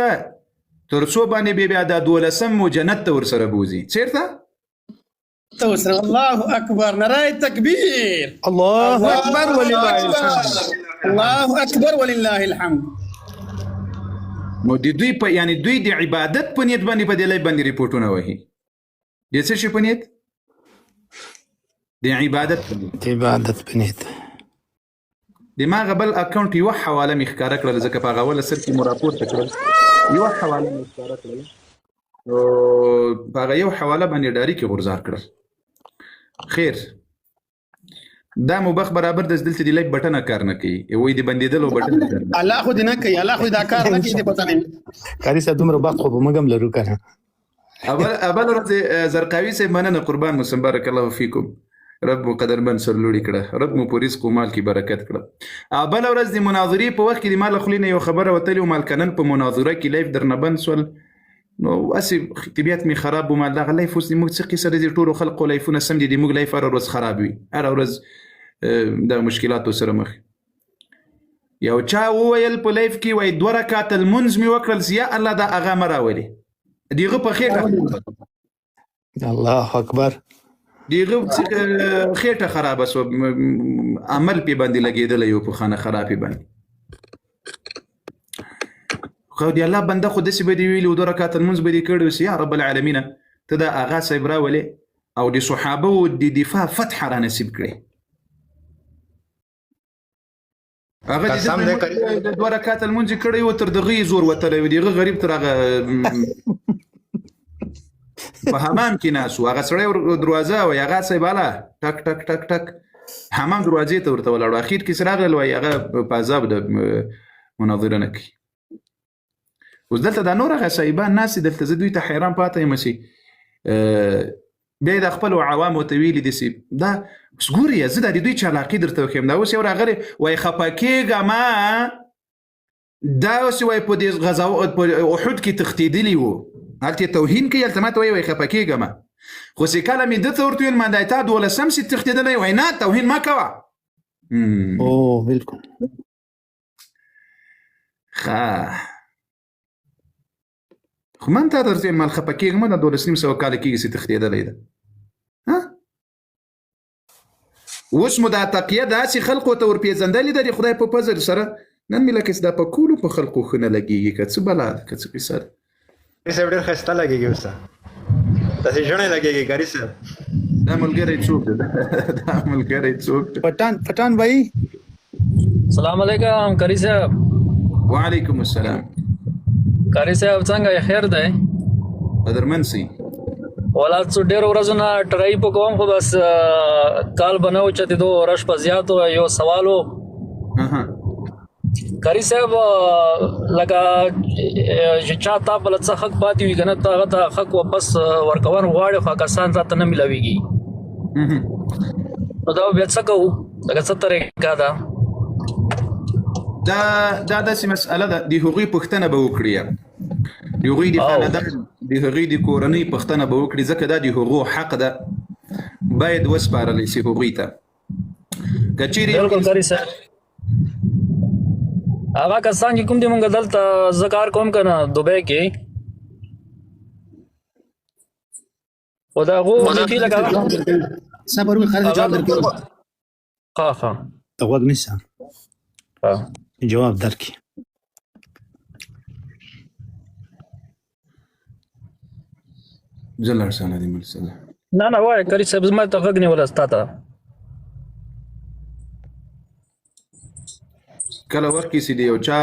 ترڅو باندې بیا د 12 مو جنت ته ور سره بوزي چیرته توسر الله اكبر نراي تكبير الله اکبر ولله الحمد الله اكبر ولله الحمد نو د دوی په یعنی دوی د عبادت په نیت باندې په دلای باندې ریپورتونه وهي د څه شي په نیت د عبادت په نیت دماغ بل اکاونټ یو حواله مخکاره کړل ځکه په غوله سر کې مراپورت کړل یو حواله مخکاره کړل او په یو حواله باندې ډاری کې غورځار کړل خیر دا مبخ برابر د دلته دی لایک بټن کار نه کوي وای دی بندیدل او بټن الله خو دې نه کوي الله خو دا کار نه کوي پته نه قاری صاحب دومره وخت خو مګم لرو کنه اول ورځ زرقاوي سه مننه قربان مسلم بارک الله فیکم رب مو قدرمن سر لوړي کړه رب مو په رزق او مال کې برکت کړه اول ورځ د مناظرې په وخت کې د مال خلینه یو خبره وتلی او مال کنن په مناظره کې لایف درنه بنسول نو اسی طبيعت می خراب و ما دغه لایف اوس موږ څه قصه د ټولو خلکو لایفونه سم دي موږ لایف هر ورځ خراب وي هر ورځ د مشکلاتو سره مخ یو چا وویل په لایف کې وای 2 رکعات المنز می وکړل یا الله دا اغه مراولي دیغه په خېټه الله اکبر دیغه خېټه خراب سو عمل په باندې لګیدل یو په خانه خرابې باندې خو دی الله بنده خو دسی به دی ویلو 2 رکعات المنز به دی کړو سي یا رب العالمین ته دا اغا صبر ولې او د صحابه او د دفاع فتح را نصیب کړي هغه د 2 رکعات المنز کړي او تر دغه زور وتلې دیغه غریب تر هغه په حمام کې ناست و. هغه سړی دروازه وایي هغه صاحب اله ټک ټک ټک ټک حمام دروازې ته ورته ولاړو. اخر کې چې راغلل وایي هغه په عذاب د مناظره نه کوي. اوس دلته دا نور هغه صاحبان ناست دلته زه دوی ته حیران پاته یم چې بیا د خپلو عوامو ته ویلي داسې دا اوس ګورې زه دا د دوی چالاقي درته وښیم. دا اوس یو راغلی وایي خفه کېږم دا اوس وایي په دې غزا په احد کې تښتېدلي وو هلته توهین کوي هلته ماته وایي خفه کېږم خو چې کله مې ده ته ورته ویل ما دا تا 12 چې تښتېدلی وایي نه توهین مه کوه. اوه بالکل ښه خو من تا درته وایم خفه کېږم دا 12,500 کاله کېږي چې تښتېدلی ده. اوس مو دا تقیه داسې خلقو ته ورپېژندلې ده د خدای په فضل سره نن مې لکه دا په کولو په خلقو ښه نه لګېږي که څه بلا ده که څه قصه ده. کاري صاحب ډېر ښایسته لګېږي اوس داسې ژڼې لګېږي کاري صاحب. دا ملګری څوک ده دا ملګری څوک ده؟ پټان بھائی سلام علیکم کاری صاحب. وعلیکم السلام. کاری صاحب څنګه خیر دی؟ قدرمن سي ولات څو ډېر ورځو نه ټرای په کوم خو بس کال بنو چته دو رش په زیاتو یو سوالو کاری صاحب لکه چې چاته بل څه حق پاتې وي کنه ته حق واپس ورکوون غواړي خو کسان ته نه ملويږي نو دا بیا څه کوو دا څه طریقه ده؟ دا داسې مسأله ده د هغوی پوښتنه به وکړي د هغوی د خاندان د هغوی د کورنۍ پوښتنه به وکړي ځکه دا د هغو حق ده باید وسپارلی سي هغوی ته. که چیرې بالکل کاری صاحب هغه کسان چې کوم دي مونږ دلته زکار کوم کنه دوبۍ کې او دا غو کې لګا صبر وکړه خالد جواب درکړي. ها ها ته وګ نشه جواب درکې. زلر سنه دي ملسله نه وای کاری صاحب زما ته غږ نیول استا کله وخت کې سي دی یو چا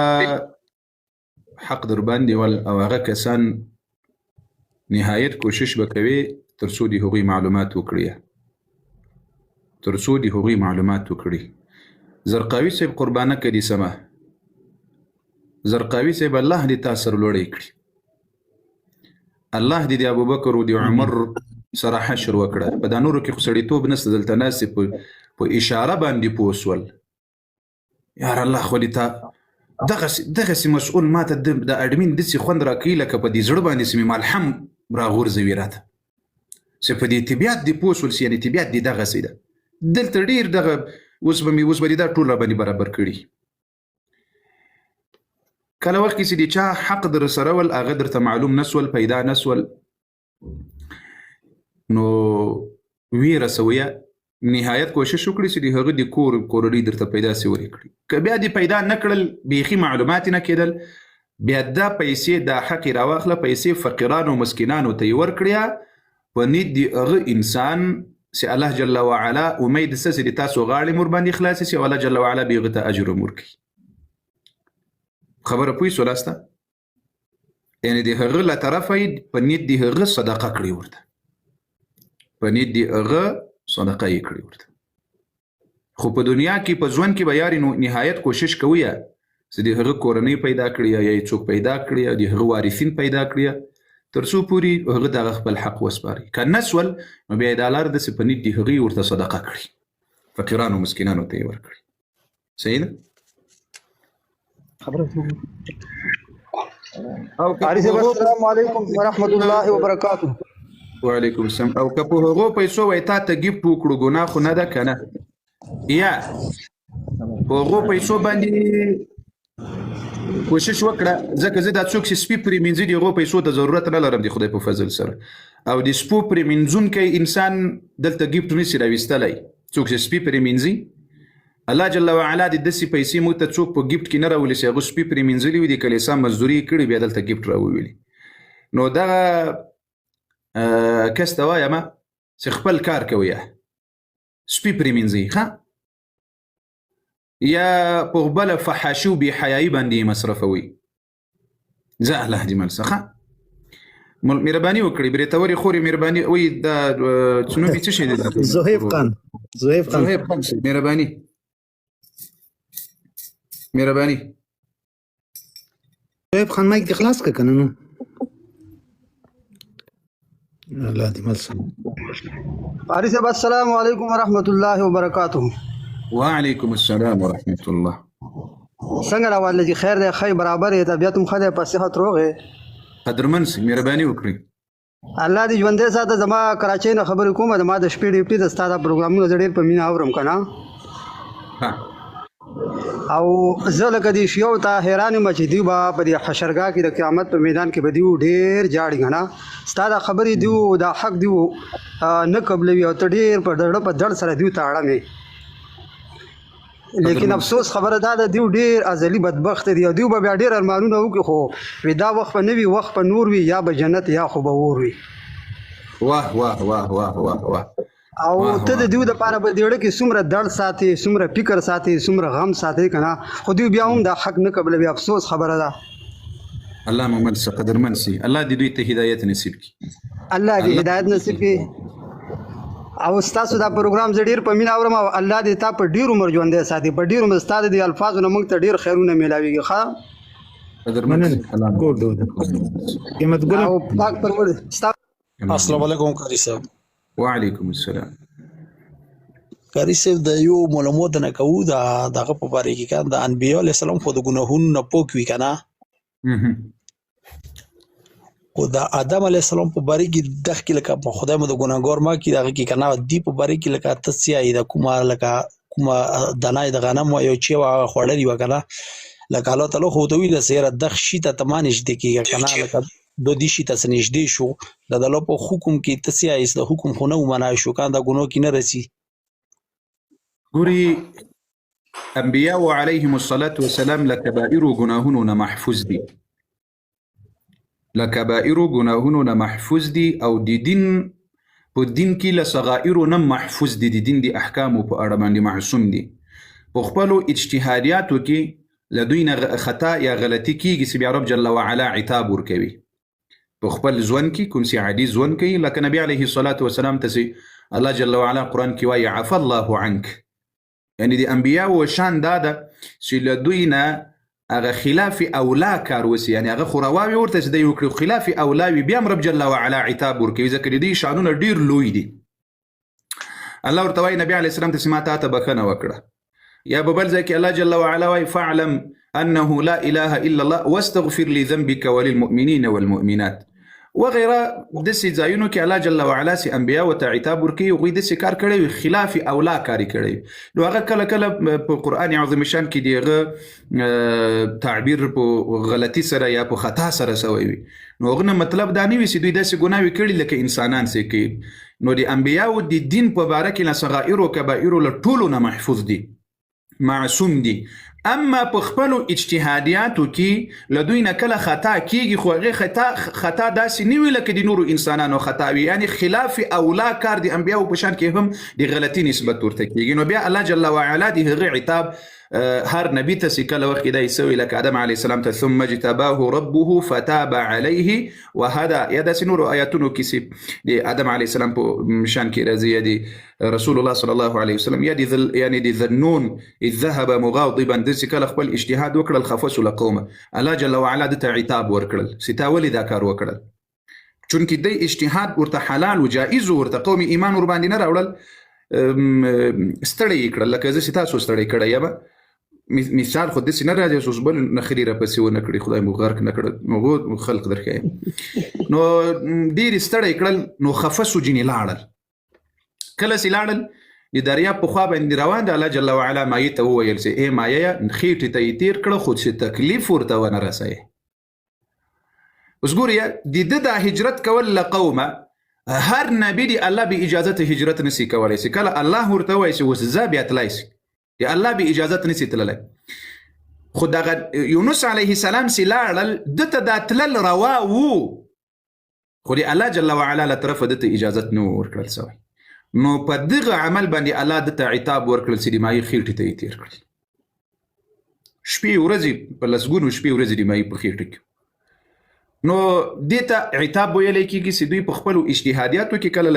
حق در باندې ول او هغه کسان نهایت کوشش وکوي تر څو د هغوی معلومات وکړي. زرقاوي صاحب قربانه کړي سمه زرقاوي صاحب الله دې تاثر لوړی کړي الله دې د ابوبکر او د عمر سره حشر وکړه په دا نورو کې خو سړیتوب نشته دلته ناست په اشاره باندې پوه شول یار الله خو دې تا دغسې مسؤل ماته د اډمین داسې خوند راکوي لکه په دې زړه باندې چې مې ملحم راغورځوي راته چې په دې طبیعت دې پوه شول چې یعنې طبیعت دې دغسې ده دلته ډېر دغه اوس به دې دا ټول راباندې برابر کړي. کله وخت کې چې د چا حق در سره ول هغه درته معلوم نسول پیدا نسول نو ویره سویه نهایت کوشش وکړي چې د هغه د کورنۍ درته پیدا سي ورکړي. که بیا دې پیدا نه کړل بیخي معلومات نه کېدل بیا دا پیسې دا حق راواخله پیسې فقیرانو مسکینانو ته یې ورکړیا په نید د هغه انسان چې الله جل وعلا امید څه چې د تاسو غاړې مور باندې خلاصې شي او الله جل وعلا به هغه ته اجر ورکړي. خبره پوه شولاسته یعنې د هغه له طرفه یې په نیت د هغه صدقه کړې ورته خو په دنیا کې په ژوند کې به یارې نهایت کوشش کوي چې د هغه کورنۍ پیدا کړي یا یې څوک پیدا کړي یا د هغه وارثین پیدا کړي تر څو پورې هغه دغه خپل حق وسپاري. که نسول نو بیا د لار داسې په نیت د هغې ورته صدقه کړي فقیرانو مسکینانو ته یې ورکړي. صحیح ده؟ السلام علیکم ورحمۃ اللہ وبرکاتہ. وعلیکم السلام. او که په هغو پیسو وای تا ته ګفټ وکړو ګناه خو نه ده که نه یا په هغو پیسو باندې کوشش وکړه ځکه زه دا څوک چې سپي پرې مینځي د هغو پیسو ته ضرورت نه لرم د خدای په فضل سره او د سپو پرې مینځونکی انسان دلته ګفټ نشي راویستلی څوک چې سپي پرې مینځي الله جل وعلا د داسې پیسې موږ ته څوک په ګفټ کې نه راولي چې هغه سپي پرې مینځلي وي د کلیسا مزدوري یې کړې بیا دلته ګفټ راوولي نو دغه کس ته وایم چې خپل کار کوي سپي پرې مینځي ښه یا په بله فحاشي و بې حیایي باندې یې مصرفوي زه الله دې مل څخه مهرباني وکړئ بریتوري خوري مهرباني وي دا څنو څه شي دي زهيب خان زهيب خان مهرباني زهيب خان مایک دې خلاص کړه کنه نو الله دې ملسم قاری صاحب السلام علیکم ورحمۃ اللہ وبرکاتہ. وعلیکم السلام ورحمۃ الله. څنګه راواله چې خیر دی خی برابر دی طبیعت هم خدای په صحت روغه قدرمن سي مهرباني وکړئ الله دې ژوندې ساته. زما کراچۍ نه خبرې کوم د ما د شپې ډیوټي د ستاسو پروګرامونو ډېر په مینا اورم کنه او زه لکه دې شیو ته حیران یم چې دوی به په دې حشرګاه کې د قیامت په میدان کې به دوی ډېر جاړي کنه ستاسو خبرې دیو دا حق دیو نه قبلوي او ته ډېر په دړ سره دیو ته اړه مې لیکن افسوس خبره دا ده دیو ډیر ازلی بدبخت دی او دیو به بیا ډیر ارمانونه وکړي خو ودا وخت په نوي وخت په نور وي یا به جنت یا خو به اور وي. واه واه واه واه واه واه او ته د دیو د پاره به دیوړه کې څومره درد ساتي څومره فکر ساتي څومره غم ساتي کنه خو دیو بیا هم دا حق نه قبلوي. افسوس خبره ده. الله محمد قدرمن سي الله دې دوی ته هدایت نصیب کړي. الله دې هدایت نصیب کړي او تاسو دا پروګرام زه ډیر په مینا اورم او الله دې تا په ډیر عمر ژوندې ساتي په ډیر عمر ستاسو د الفاظو نه موږ ته ډیر خیرونه ملاويږي. ښه قدرمن ګور دو قیمت ګل او پاک پرور. السلام علیکم قاری صاحب. وعلیکم السلام. قاری صاحب د یو معلومات نه کوو دا دغه په باره کې کان د انبیاء علی السلام خو د ګناهونو نه پوک وی کنه او د آدم علی السلام په باره کې دغه لکه خدای مو د ګناګور ما کې دغه کې کنه دی په باره کې لکه تسیا د کومه لکه کومه دنای د غنم یو چې وا خړلې وکنه لکه الله تعالی خو دوی د سیر د شي ته تمانش دي کې کنه لکه دو دي شي ته سنجدي شو د الله په حکم کې تسیا ایس د حکم خو نه ومنه شو کان د ګنو کې نه رسی ګوري انبیاء علیهم الصلاة والسلام لکبائر گناهونو نه محفوظ دي لکبائر گناهونو نه محفوظ دي او د دین په دین کې لصغائر نه محفوظ دي د دین د احکامو په اړه باندې معصوم دي په خپل اجتهاداتو کې لدوی نه خطا یا غلطي کیږي چې بیا رب جل وعلا عتاب ورکوي په خپل ځوان کې کوم سي عادي ځوان کوي لکه نبی عليه الصلاة والسلام ته الله جل وعلا قرآن کې وایي عفا الله عنك یعنی د انبیاء و شان داده چې لدوی نه هغه خلاف اولا کار وسی یعنی هغه خورواوي ورته چې دی وکړي خلاف اولاوي بیا رب جل وعلا عتاب ورکوي ځکه دې شانونه ډیر لوی دي. الله ورته وایي نبی عليه السلام ته سماته ته بخنه وکړه یا ببل ځکه الله جل وعلا وایي فاعلم انه لا اله الا الله واستغفر لذنبك وللمؤمنين والمؤمنات وغيره دسي ځایونو کې الله جل وعلا سي انبیا او ته عتاب ورکوي او دوی دسي کار کړي خلاف اولا کاری کړي نو هغه کله کله په قران عظیم شان کې دیغه تعبیر په غلطي سره یا په خطا سره سوی وي نو غنه مطلب دا نه وي چې دوی داسې ګناوي کړي لکه انسانان سي کوي نو د انبیا او د دین په باره کې صغائر او کبائر له ټولو نه محفوظ دي معصوم دي. اما په خپل اجتهاداتو کې لدوی نه کله خطا کیږي خو هغه خطا داسې نه وی لکه د نورو انسانانو خطا وي یعنی خلاف اولا کار د انبیاء په شان کې هم د غلطي نسبت ورته کیږي نو بیا الله جل وعلا د هغه عتاب هر نبی ته کله وخت دی سوی لکه آدم علیه السلام ته ثم اجتباه ربه فتاب عليه وهذا یا د نورو آیاتونو کې د آدم علیه السلام په شان کې راځي دی رسول الله صلی الله علیه وسلم یعنی د ذنون اذ ذهب مغاضبا د کله خپل اجتهاد وکړل خفص لقومه الله جل وعلا د عتاب ورکړل ستاولي دا کار وکړل چونکه د اجتهاد ورته حلال او جائز ورته قوم ایمان ور باندې نه راوړل ستړی کړل لکه زه تاسو ستړی کړی یا مثال خو د سینه راځي اوس بل نخري را پسې ونه کړی خدای مو غرق نه کړ نو خلق درکې نو ډیر ستړی کړل نو خفص جنې لاړل کله سي لاړل د دریا په خوا باندې روان دی الله جل وعلا مایه ته وویل چې ای مایه خېټې ته یې تیر کړه خو چې تکلیف ورته ونه رسوي اوس ګوریا د هجرت کول لقومه هر نبی دی الله به اجازه هجرت نسی کولای شي کله الله ورته وایي چې وس زابیت لایس یا الله به اجازه نسی تللی خو دغه یونس علیه السلام سي لاړل دته د تلل روا وو خو دی الله جل وعلا له طرف دته اجازه نو ورکړل سوی نو په دغه عمل باندې الله دته عتاب ورکړل چې د مای خېټې ته تیر کړل شپې ورځې په لسګونو شپې ورځې د مای په خېټه کې نو دې ته عتاب ویلی کېږي چې دوی په خپلو اجتهادیاتو کې کله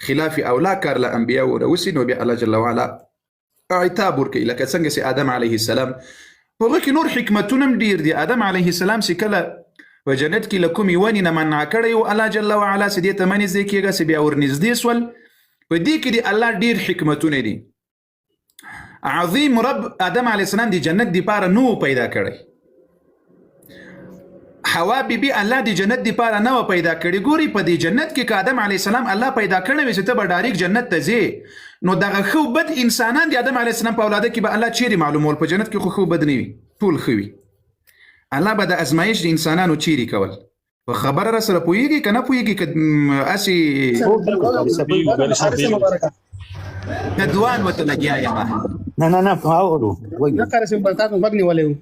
خلاف اولا کار له انبیاو راوسي نو بیا الله جل وعلا عتاب ورکوي لکه څنګه چې آدم علیه السلام په هغه کې نور حکمتونه هم ډېر دي. آدم علیه السلام چې کله په جنت کې له کومې ونې نه منع کړی و الله جل وعلا چې دې ته مه نږدې کېږه چې بیا ورنږدې سول. په دې کې د الله ډېر حکمتونه دي. عظیم رب آدم علیه السلام د جنت دپاره نه و پیدا کړی. حوا بیبي الله د جنت دپاره نه و پیدا کړی. ګوري په دې جنت کې که آدم علیه السلام الله پیدا کړی وي چې ته به ډایرکټ جنت ته ځې نو دغه ښه و بد انسانان د آدم علیه السلام په اولاده کې به الله چیرې معلومول؟ په جنت کې خو ښه و بد نه وي، ټول ښه وي. الله به د ازمایش د انسانانو چیرې کول. په خبره را سره پوهېږي که نه پوهېږي که هسې دوان ورته لګیا یم. نه اورو نه قارس بل تاسو غوږ نیولی و.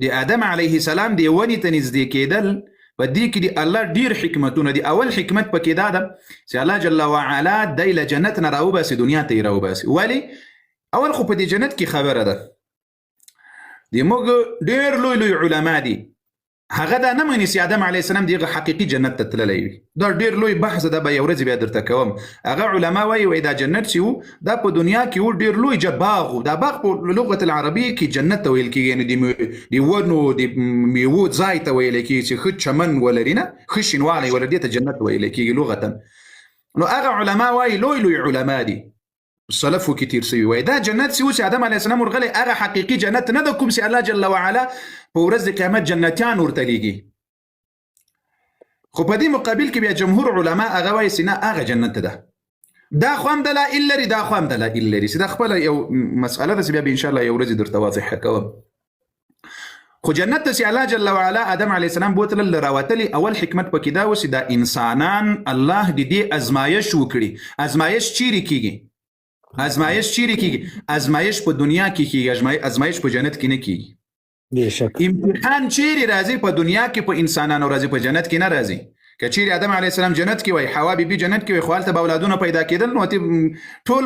د آدم علیه السلام د ونې ته نږدې کېدل په دې کې د الله ډېر حکمتونه دي. اول حکمت پکې دا ده چې الله جل وعلا دی له جنت نه راوباسي دنیا ته یې راوباسي. ولې؟ اول خو په دې جنت کې خبره ده د موږ ډېر لوی لوی علما دي هغه دا نه مني چې آدم علیه السلام دغه حقیقي جنت ته تللی وي. دا ډېر لوی بحث ده به یو ورځ بیا درته کوم. هغه علما وایي دا جنت چې و دا په دنیا کې و ډېر لوی باغ و. دا باغ په لغت العربیه کې جنت ته ویل کېږي، یعنې د ونو د میوو ځای ته ویلی کېږي چې ښه چمن ولري نه ښه شینوالی ولري دې ته جنت ویلی کېږي لغتا. نو هغه علما وایي لوی لوی علما دي سلفو کې تیر سوي وایي دا جنت چې و چې آدم علیه السلام ورغلی هغه حقیقي جنت نه ده کوم چې الله جل وعلا په ورځ د قیامت جنتیان ورته لیږي. خو په دې مقابل کې بیا جمهور علما هغه وایي چې نه هغه جنت ده. دا خو هم دلایل لري دا خو هم دلایل لري چې دا خپله یو مسئله ده چې بیا به انشاءالله یو ورځ درته واضحه کوم. خو جنت ته چې الله جل وعلا آدم علیه السلام بوتلل راوتلي اول حکمت پکې دا و چې دا انسانان الله د دې ازمایش وکړي. ازمایش چیرې کېږي؟ ازمایش په دنیا کې کېږي، ازمایش په جنت کې نه کېږي. امتحان چیرې راځي؟ په دنیا کې په انسانانو راځي، په جنت کې نه راځي. که چیرې آدم علیه السلام جنت کې وای، حوا بیبي جنت کې وای، خو هلته به اولادونه پیدا کېدل نو ټول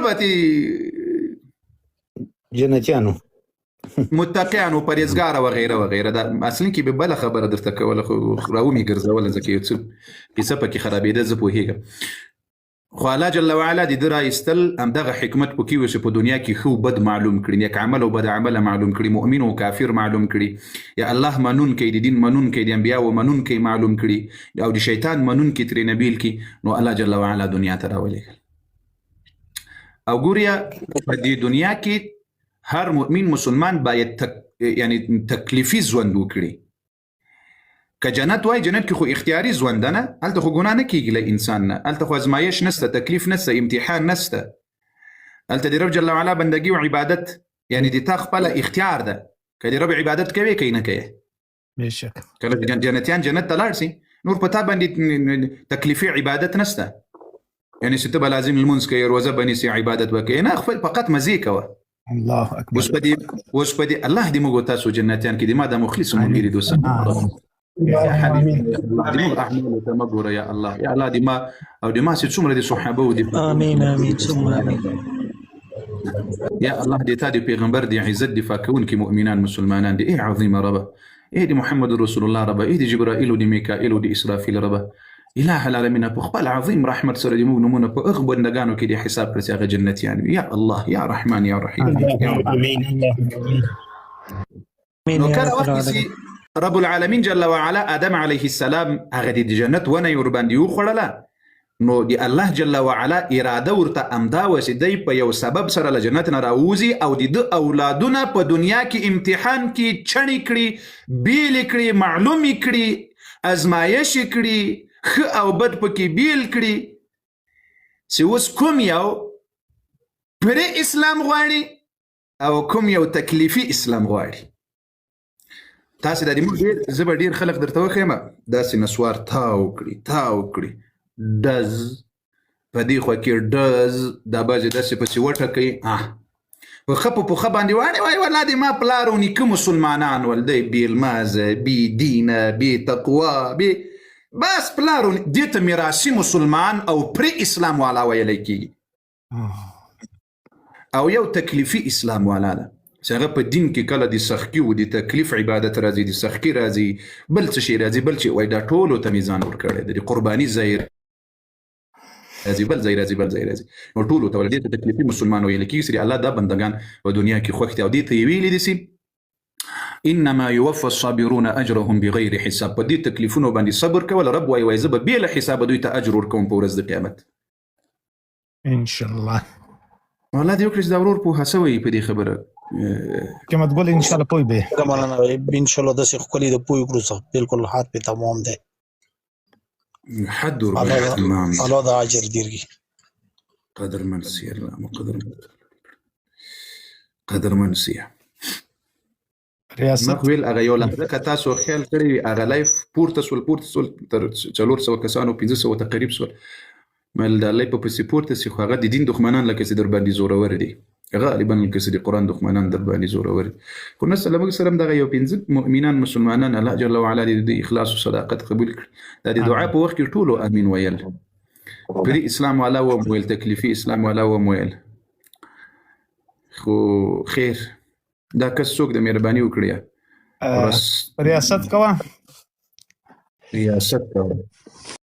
به جنتیانو متقیانو پرهیزګاره وغیره وغیره. دا اصلي کې به بله خبره درته کوله خو راومې ګرځوله ځکه یو څه کیسه پکې خرابېده زه پوهېږم. خو الله جل وعلا د ده رایستل همدغه حکمت پکې و چې په دنیا کې ښه و بد معلوم کړي، نیک عمل او بد عمله معلوم کړي، مؤمن او کافر معلوم کړي، یا الله منونکی د دین منونکی د انبیاو منونکی معلوم کړي او د شیطان منونکی ترې نه بیل کړي. نو الله جل وعلا دنیا ته راولېږل. او ګوریا په دې دنیا کې هر مؤمن مسلمان باید یعنی تکلیفي ژوند وکړي. که جنت وای جنت کې خو اختیاري ژوند ده نه، هلته خو ګناه نه کېږي له انسان نه، هلته خو ازمایش نسته، تکلیف نسته، امتحان نسته. هلته د رب جل وعلا بندګي او عبادت یعنی د تا خپله اختیار ده که د رب عبادت کوې که یې نه کوې. بېشکه کله جنتیان جنت ته لاړ سي نور په تا باندې تکلیفي عبادت نسته، یعنی چې ته به لازم لمونځ کوې، روزه به نیسې، عبادت به کوې، نه خپل فقط مزې کوه. الله اکبر. اوس په دې الله دې موږ تاسو جنتیان کې دې ما د مخلص ملګري دوستان يا حبيبي دماغ احمد تمغور يا الله يا الله دما او دما سي څومره دي صحابه ودي امين امين ثم امين يا الله دي تا دي پیغمبر دي عزت دفاع كون كي مؤمنان مسلمانان دي ايه عظيم رب ايه دي محمد رسول الله رب ايه دي جبرائيل ودي ميكائيل ودي اسرافيل رب اله العالمين په خپل عظیم رحمت سره دي موږ نمونه په اغ بندگانو کې دي حساب کړی هغه جنت يعني يا الله يا رحمن يا رحيم امين نو کله وخت رب العالمین جل وعلا آدم علیه السلام هغه د جنت ونه یې ورباندې وخوړله نو د الله جل وعلا اراده ورته امدا وه چې دی په یو سبب سره له جنت نه راوځي او د ده اولادونه په دنیا کې امتحان کې چڼې کړي، بیلې کړي، معلومې کړي، ازمایش یې کړي، ښه او بد پکې بیل کړي چې اوس کوم یو پرې اسلام غواړي او کوم یو تکلیفي اسلام غواړي. تاسې د دې موږ زه به ډېر خلک درته وښیم داسې نسوار تاو کړي ډز په دې خوا کې ډز دا بعضې داسې پسې وټکوي په ښه په پوښه باندې واړې وایي والله د ما پلار او نیکه مسلمانان ول دی بې المازه بې دینه بې تقوا بس پلار دې ته میراثي مسلمان او پرې اسلام والا ویلی کېږي او یو تکلیفي اسلام والا ده. چې هغه په دین کې کله د سختي او د تکلیف عبادت راځي د سختي راځي بل څه شي راځي بل چې وای دا ټولو ته میزان ورکړی د قرباني ځای راځي بل ځای راځي نو ټولو ته ولدي ته تکلیفي مسلمان ویل کیږي چې الله دا بندگان په دنیا کې خوښ دي او دې ته ویلي دي چې انما يوفى الصابرون اجرهم بغیر حساب په دې تکلیفونو باندې صبر کول رب وای زه به بلا حساب دوی ته اجر ورکوم په ورځ د قیامت ان شاء الله. والله دې وکړي دا ورور په هڅوي په دې خبره قیمت ګل ان شاء الله پوي به مولانا ان شاء الله د څه خولي د پوي کړو څه بالکل حد په تمام ده حد الله د اجر دیږي قدر منسي الله قدر منسي ریاست مخویل هغه یو لحظه که تاسو خیال کړی هغه لایف پورته سول تر 400 کسانو 500 تقریبا سول مل د لایف په سپورت سي خو هغه د دین دښمنان لکه چې در باندې زورور دي غالبا لکه چې د قران دښمنان در باندې زورور دي خو نس الله سلام دغه یو 5 مؤمنان مسلمانان الله جل وعلا د اخلاص او صداقت قبول کړ د دعا په وخت کې ټولو امين ویل پر اسلام والا و مویل تکلیفي اسلام والا و مویل خو خیر دا کس څوک د مهرباني وکړي ریاست کوا